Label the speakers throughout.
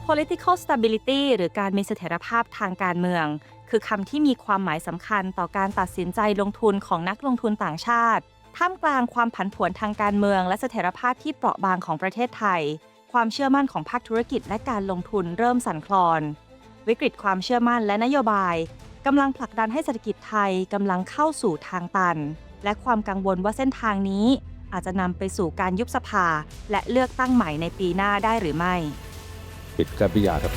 Speaker 1: political stability หรือการมีเสถียรภาพทางการเมืองคือคำที่มีความหมายสำคัญต่อการตัดสินใจลงทุนของนักลงทุนต่างชาติท่ามกลางความผันผวนทางการเมืองและเสถียรภาพที่เปราะบางของประเทศไทยความเชื่อมั่นของภาคธุรกิจและการลงทุนเริ่มสั่นคลอนวิกฤตความเชื่อมั่นและนโยบายกำลังผลักดันให้เศรษฐกิจไทยกำลังเข้าสู่ทางตันและความกังวลว่าเส้นทางนี้อาจจะนำไปสู่การยุบสภาและเลือกตั้งใหม่ในปีหน้าได้หรือไม่
Speaker 2: ปิดการพิจารณาครับ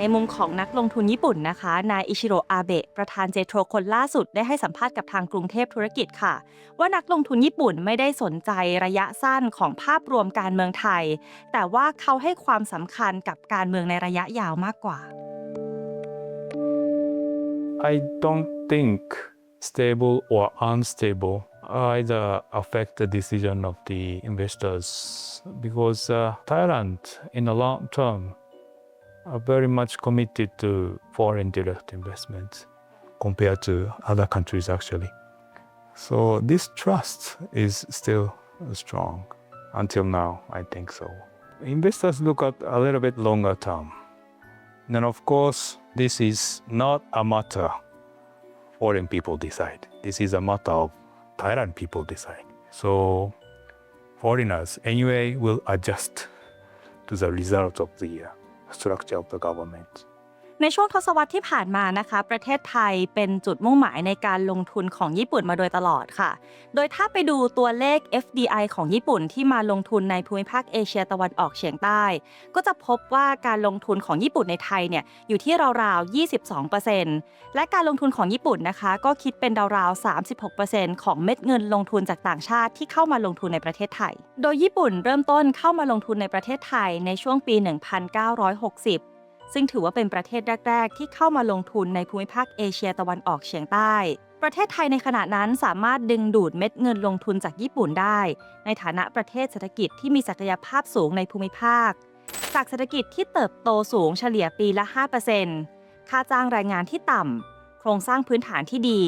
Speaker 1: ในมุมของนักลงทุนญี่ปุ่นนะคะนายอิชิโร่อาเบะประธานเจโทรคนล่าสุดได้ให้สัมภาษณ์กับทางกรุงเทพธุรกิจค่ะว่านักลงทุนญี่ปุ่นไม่ได้สนใจระยะสั้นของภาพรวมการเมืองไทยแต่ว่าเขาให้ความสำคัญกับการเมืองในระยะยาวมากกว่า
Speaker 3: I don't think stable or unstable either affect the decision of the investors because Thailand in the long term are very much committed to foreign direct investments compared to other countries actually. So this trust is still strong until now, I think so. Investors look at a little bit longer term. And of course, this is not a matter foreign people decide. This is a matter of Thailand people decide. So foreigners anyway will adjust to the result of the structure of the government.
Speaker 1: ในช่วงทศวรรษที่ผ่านมานะคะประเทศไทยเป็นจุดมุ่งหมายในการลงทุนของญี่ปุ่นมาโดยตลอดค่ะโดยถ้าไปดูตัวเลข FDI ของญี่ปุ่นที่มาลงทุนในภูมิภาคเอเชียตะวันออกเฉียงใต้ก็จะพบว่าการลงทุนของญี่ปุ่นในไทยเนี่ยอยู่ที่ราวๆ 22% และการลงทุนของญี่ปุ่นนะคะก็คิดเป็นราวๆ 36% ของเม็ดเงินลงทุนจากต่างชาติที่เข้ามาลงทุนในประเทศไทยโดยญี่ปุ่นเริ่มต้นเข้ามาลงทุนในประเทศไทยในช่วงปี 1960ซึ่งถือว่าเป็นประเทศแรกๆที่เข้ามาลงทุนในภูมิภาคเอเชียตะวันออกเฉียงใต้ประเทศไทยในขณะนั้นสามารถดึงดูดเม็ดเงินลงทุนจากญี่ปุ่นได้ในฐานะประเทศเศรษฐกิจที่มีศักยภาพสูงในภูมิภาคจากเศรษฐกิจที่เติบโตสูงเฉลี่ยปีละ 5% ค่าจ้างแรงงานที่ต่ำโครงสร้างพื้นฐานที่ดี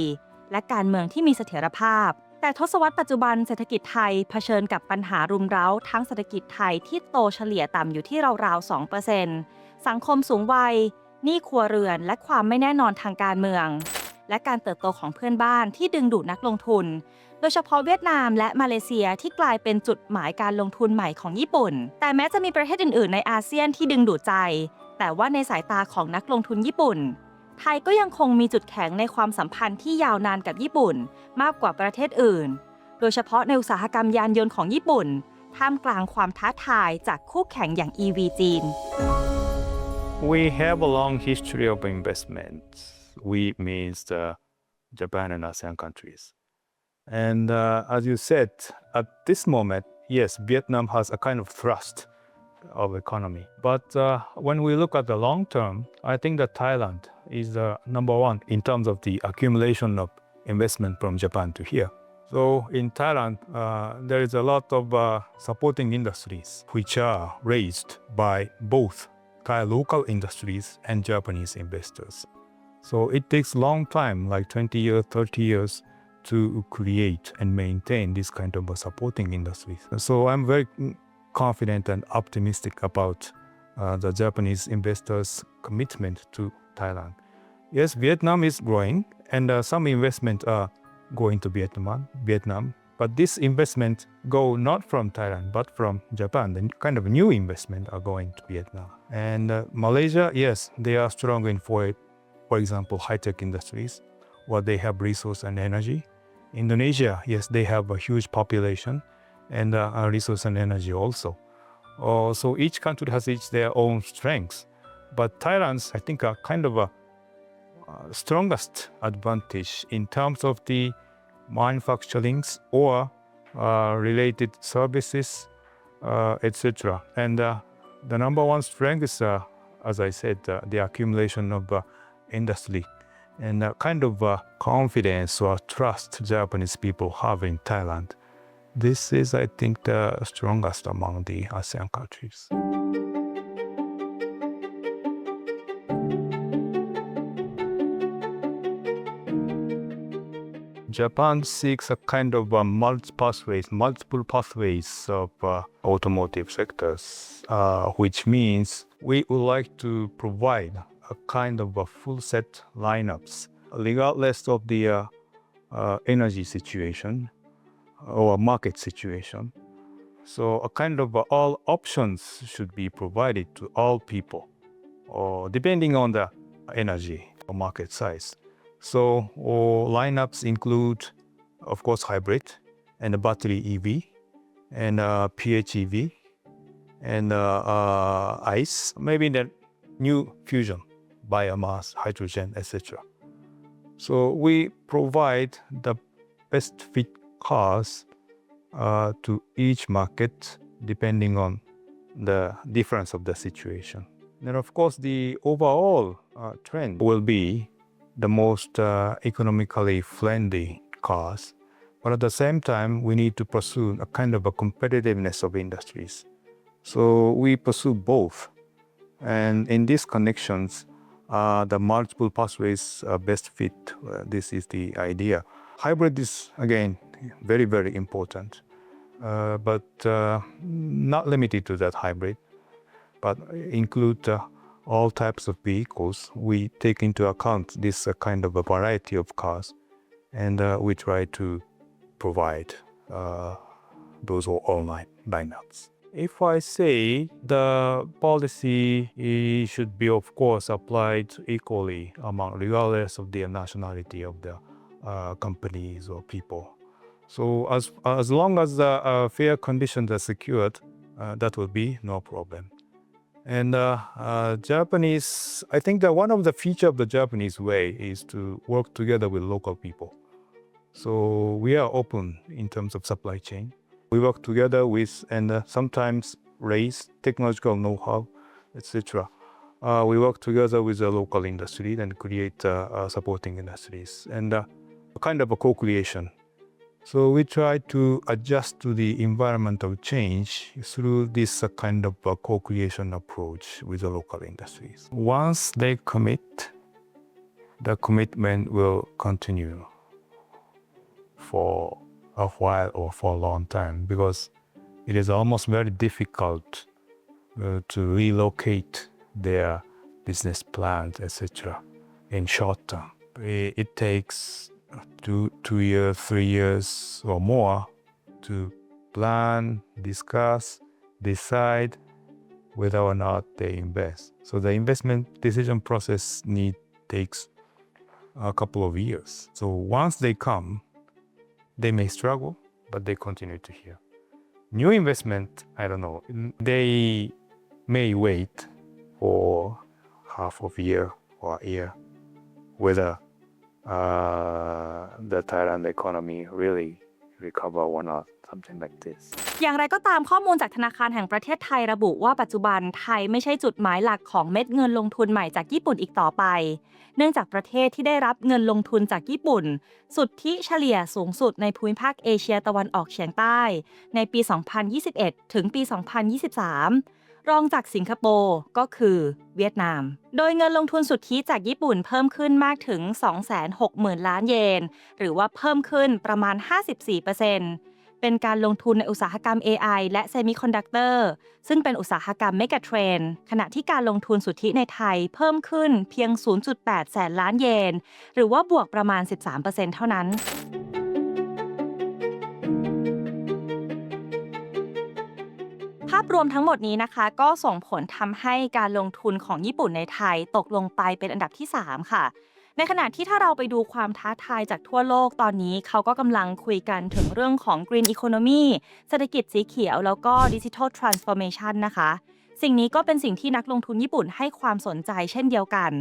Speaker 1: และการเมืองที่มีเสถียรภาพแต่ทศวรรษปัจจุบันเศรษฐกิจไทยเผชิญกับปัญหารุมเร้าทั้งเศรษฐกิจไทยที่โตเฉลี่ยต่ำอยู่ที่ราวๆ 2%สังคมสูงวัยหนี้ครัวเรือนและความไม่แน่นอนทางการเมืองและการเติบโตของเพื่อนบ้านที่ดึงดูดนักลงทุนโดยเฉพาะเวียดนามและมาเลเซียที่กลายเป็นจุดหมายการลงทุนใหม่ของญี่ปุ่นแต่แม้จะมีประเทศอื่นๆในอาเซียนที่ดึงดูดใจแต่ว่าในสายตาของนักลงทุนญี่ปุ่นไทยก็ยังคงมีจุดแข็งในความสัมพันธ์ที่ยาวนานกับญี่ปุ่นมากกว่าประเทศอื่นโดยเฉพาะในอุตสาหกรรมยานยนต์ของญี่ปุ่นท่ามกลางความท้าทายจากคู่แข่งอย่าง EV จีน
Speaker 3: We have a long history of investments. We means Japan and ASEAN countries. And as you said, at this moment, yes, Vietnam has a kind of thrust of economy. But when we look at the long term, I think that Thailand is number one in terms of the accumulation of investment from Japan to here. So in Thailand, there is a lot of supporting industries which are raised by both Thai local industries and Japanese investors. So it takes a long time, like 20 years, 30 years, to create and maintain this kind of supporting industries. So I'm very confident and optimistic about the Japanese investors' commitment to Thailand. Yes, Vietnam is growing, and some investment are going to Vietnam. But this investment go not from Thailand, but from Japan. The kind of new investment are going to Vietnam. And Malaysia, yes, they are strong in, for example, high-tech industries, where they have resource and energy. Indonesia, yes, they have a huge population and resource and energy also. So each country has their own strengths. But Thailand's, I think, are kind of a strongest advantage in terms of the manufacturing or related services etc. And the number one strength is, as I said, the accumulation of industry and kind of confidence or trust Japanese people have in Thailand. This is, I think, the strongest among the ASEAN countries. Japan seeks a kind of multiple pathways of automotive sectors, which means we would like to provide a kind of a full set lineups, regardless of the energy situation or market situation. So a kind of all options should be provided to all people, or depending on the energy or market size. So lineups include, of course, hybrid and battery EV and PHEV and ICE, maybe the new fusion, biomass, hydrogen, etc. So we provide the best fit cars to each market depending on the difference of the situation. And of course, the overall trend will be the most economically friendly cars. But at the same time, we need to pursue a kind of a competitiveness of industries. So we pursue both. And in these connections, the multiple pathways best fit. This is the idea. Hybrid is, again, very, very important. But not limited to that hybrid, but include all types of vehicles. We take into account this kind of a variety of cars, and we try to provide those online lineups. If I say the policy should be, of course, applied equally among regardless of the nationality of the companies or people. So as long as the fair conditions are secured, that will be no problem. And Japanese, I think that one of the features of the Japanese way is to work together with local people. So we are open in terms of supply chain. We work together with and sometimes raise technological know-how, etc. We work together with the local industry and create supporting industries and a kind of a co-creation. So we try to adjust to the environmental change through this kind of a co-creation approach with the local industries. Once they commit, the commitment will continue for a while or for a long time, because it is almost very difficult to relocate their business plans, etc. in short term. It takes 2 years, 3 years or more to plan, discuss, decide whether or not they invest. So the investment decision process takes a couple of years. So once they come, they may struggle, but they continue to hear. New investment, I don't know, they may wait for half of a year or a year, whether the Thailand economy really recover or not, something like this.
Speaker 1: อย่างไรก็ตามข้อมูลจากธนาคารแห่งประเทศไทยระบุว่าปัจจุบันไทยไม่ใช่จุดหมายหลักของเม็ดเงินลงทุนใหม่จากญี่ปุ่นอีกต่อไปเนื่องจากประเทศที่ได้รับเงินลงทุนจากญี่ปุ่นสุทธิเฉลี่ยสูงสุดในภูมิภาคเอเชียตะวันออกเฉียงใต้ในปี 2021 ถึงปี 2023 รองจากสิงคโปร์ก็คือเวียดนามโดยเงินลงทุนสุทธิจากญี่ปุ่นเพิ่มขึ้นมากถึง 260,000 ล้านเยนหรือว่าเพิ่มขึ้นประมาณ 54%เป็นการลงทุนในอุตสาหกรรม AI และเซมิคอนดักเตอร์ซึ่งเป็นอุตสาหกรรมเมกะเทรนด์ขณะที่การลงทุนสุทธิในไทยเพิ่มขึ้นเพียง 0.8 แสนล้านเยนหรือว่าบวกประมาณ 13% เท่านั้นภาพรวมทั้งหมดนี้นะคะก็ส่งผลทำให้การลงทุนของญี่ปุ่นในไทยตกลงไปเป็นอันดับที่ 3 ค่ะในขณะที่ถ้าเราไปดูความท้าทายจากทั่วโลกตอนนี้เขาก็กำลังคุยกันถึงเรื่องของ Green Economy เศรษฐกิจสีเขียวแล้วก็ Digital Transformation นะคะสิ่งนี้ก็เป็นสิ่งที่นักลงทุนญี่ปุ่นให้ความสนใจเช่นเดียวกัน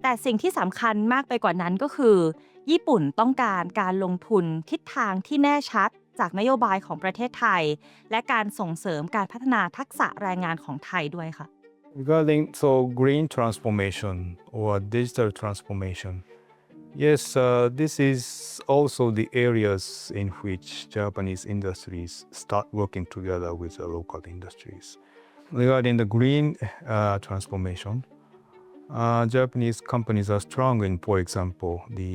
Speaker 1: แต่สิ่งที่สำคัญมากไปกว่านั้นก็คือญี่ปุ่นต้องการการลงทุนทิศทางที่แน่ชัด จากนโยบายของประเทศไทยและการส่งเสริมการพัฒนาทักษะแรงงานของไทยด้วยค่ะ
Speaker 3: Regarding green transformation or digital transformation, yes, this is also the areas in which Japanese industries start working together with the local industries. Regarding the green transformation, Japanese companies are strong in, for example, the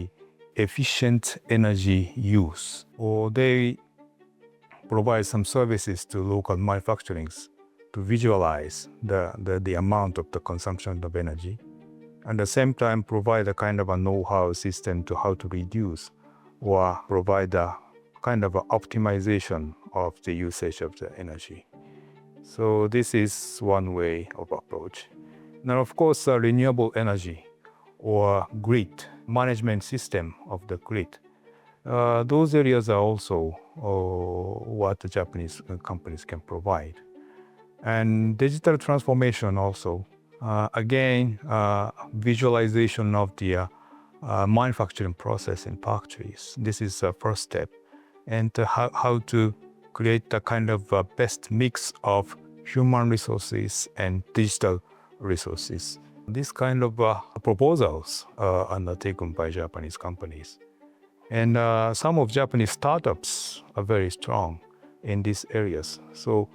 Speaker 3: efficient energy use, or they provide some services to local manufacturings to visualize the amount of the consumption of energy. At the same time, provide a kind of a know-how system to how to reduce or provide a kind of a optimization of the usage of the energy. So this is one way of approach. Now, of course, renewable energy or grid management system of the grid. Those areas are also what the Japanese companies can provide. And digital transformation also. Again, visualization of the manufacturing process in factories. This is the first step. And how to create a kind of best mix of human resources and digital resources. These kind of proposals are undertaken by Japanese companies. And some of Japanese startups are very strong in these areas. So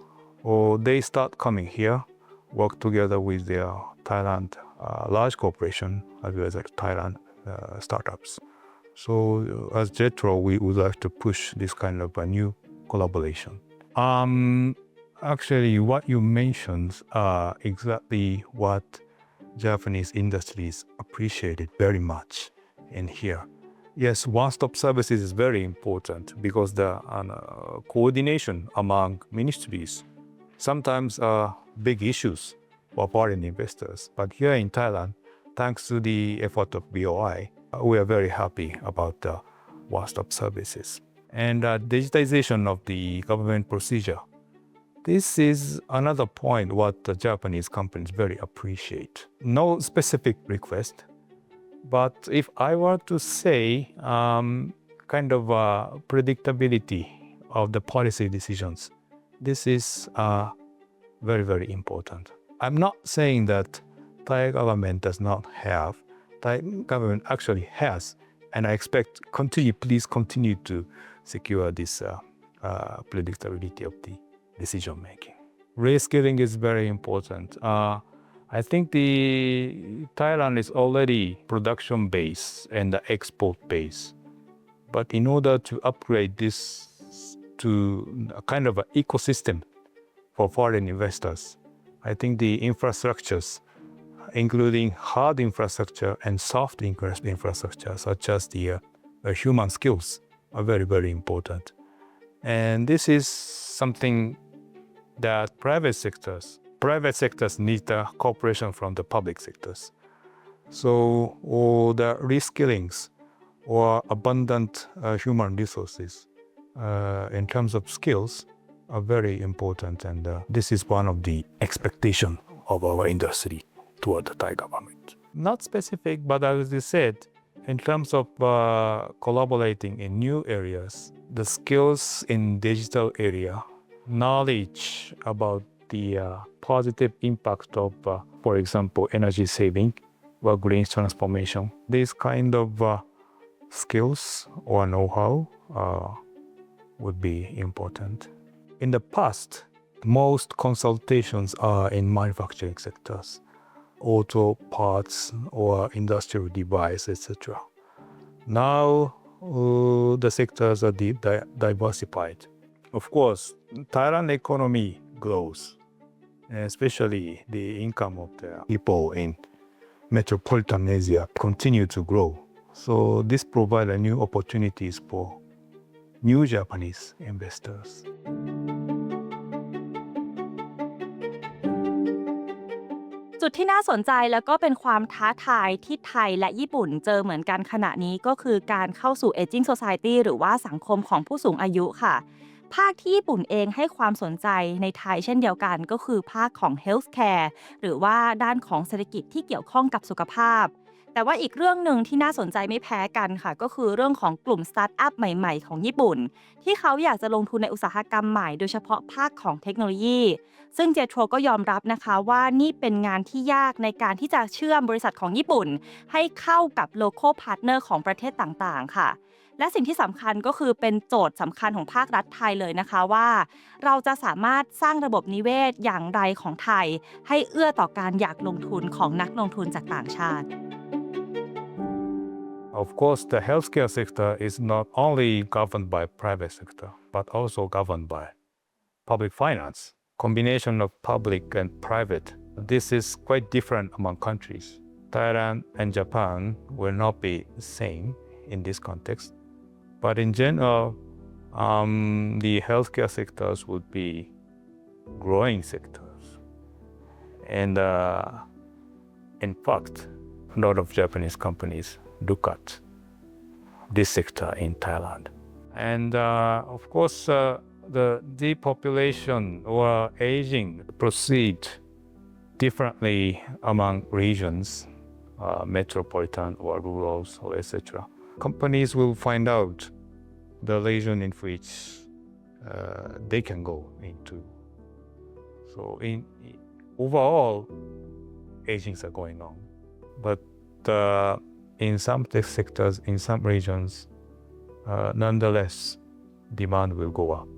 Speaker 3: they start coming here, work together with their Thailand large corporation as well as Thailand startups. So as JETRO, we would like to push this kind of a new collaboration. Actually, what you mentioned are exactly what Japanese industries appreciated very much in here. Yes, one-stop services is very important because the coordination among ministries sometimes are big issues for foreign investors. But here in Thailand, thanks to the effort of BOI, we are very happy about the one-stop services. And digitization of the government procedure. This is another point what the Japanese companies very appreciate. No specific request, but if I were to say kind of predictability of the policy decisions, this is very, very important. I'm not saying that Thai government does not have. Thai government actually has, and I expect please continue to secure this predictability of the decision making. Reskilling is very important. I think the Thailand is already production base and the export base, but in order to upgrade this to a kind of an ecosystem for foreign investors, I think the infrastructures, including hard infrastructure and soft infrastructure, such as the human skills, are very, very important. And this is something that private sectors need the cooperation from the public sectors. So all the reskillings or abundant human resources in terms of skills are very important, and this is one of the expectation of our industry toward the Thai government. Not specific, but as you said, in terms of collaborating in new areas, the skills in digital area, knowledge about the positive impact of, for example, energy saving or green transformation, these kind of skills or know-how would be important. In the past, most consultations are in manufacturing sectors, auto parts or industrial device, etc. Now the sectors are diversified. Of course, Thailand economy grows, especially the income of the people in metropolitan Asia continue to grow. So this provides new opportunities for new Japanese investors.
Speaker 1: จุดที่น่าสนใจแล้วก็เป็นความท้าทายที่ไทยและญี่ปุ่นเจอเหมือนกันขณะนี้ก็คือการเข้าสู่ Aging Society หรือว่าสังคมของผู้สูงอายุค่ะภาคที่ญี่ปุ่นเองให้ความสนใจในไทยเช่นเดียวกันก็คือภาคของ Healthcare หรือว่าด้านของเศรษฐกิจที่เกี่ยวข้องกับสุขภาพ แต่ว่าอีกเรื่องหนึ่งที่น่าสนใจไม่แพ้กันค่ะก็คือเรื่องของกลุ่มสตาร์ทอัพใหม่ๆของญี่ปุ่นที่เขาอยากจะลงทุนในอุตสาหกรรมใหม่โดยเฉพาะภาคของเทคโนโลยีซึ่งเจโทรก็ยอมรับนะคะว่านี่เป็นงานที่ยากในการที่จะเชื่อมบริษัทของญี่ปุ่นให้เข้ากับ local partner ของประเทศต่างๆค่ะและสิ่งที่สำคัญก็คือเป็นโจทย์สำคัญของภาครัฐไทยเลยนะคะว่าเราจะสามารถสร้างระบบนิเวศอย่างไรของไทยให้เอื้อต่อการอยากลงทุนของนักลงทุนจากต่างชาติ
Speaker 3: Of course, the healthcare sector is not only governed by private sector, but also governed by public finance. Combination of public and private. This is quite different among countries. Thailand and Japan will not be the same in this context. But in general, the healthcare sectors would be growing sectors. And in fact, a lot of Japanese companies look at this sector in Thailand. And of course, the depopulation or aging proceed differently among regions, metropolitan or rural, or etc. Companies will find out the region in which they can go into. So overall, agings are going on. But in some tech sectors, in some regions, nonetheless, demand will go up.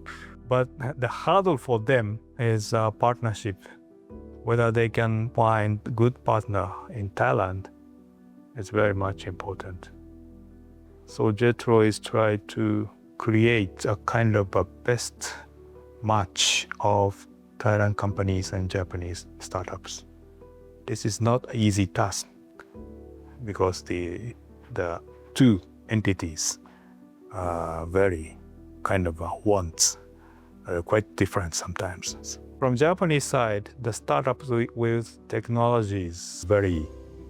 Speaker 3: But the hurdle for them is partnership. Whether they can find a good partner in Thailand is very much important. So JETRO is trying to create a kind of a best match of Thailand companies and Japanese startups. This is not an easy task because the two entities are very kind of wants are quite different sometimes. From Japanese side, the startups with technologies very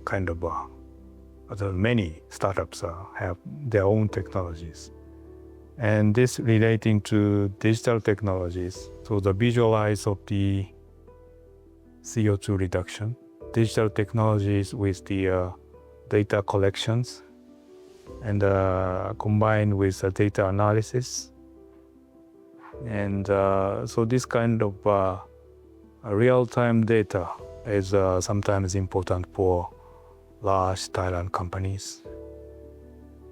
Speaker 3: kind of many startups have their own technologies. And this relating to digital technologies, so the visualize of the CO2 reduction, digital technologies with the data collections, and combined with data analysis. And so this kind of real-time data is sometimes important for large Thailand companies.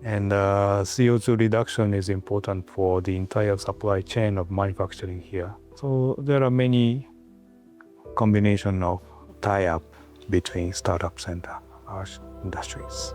Speaker 3: And CO2 reduction is important for the entire supply chain of manufacturing here. So there are many combination of tie-up between startups and large industries.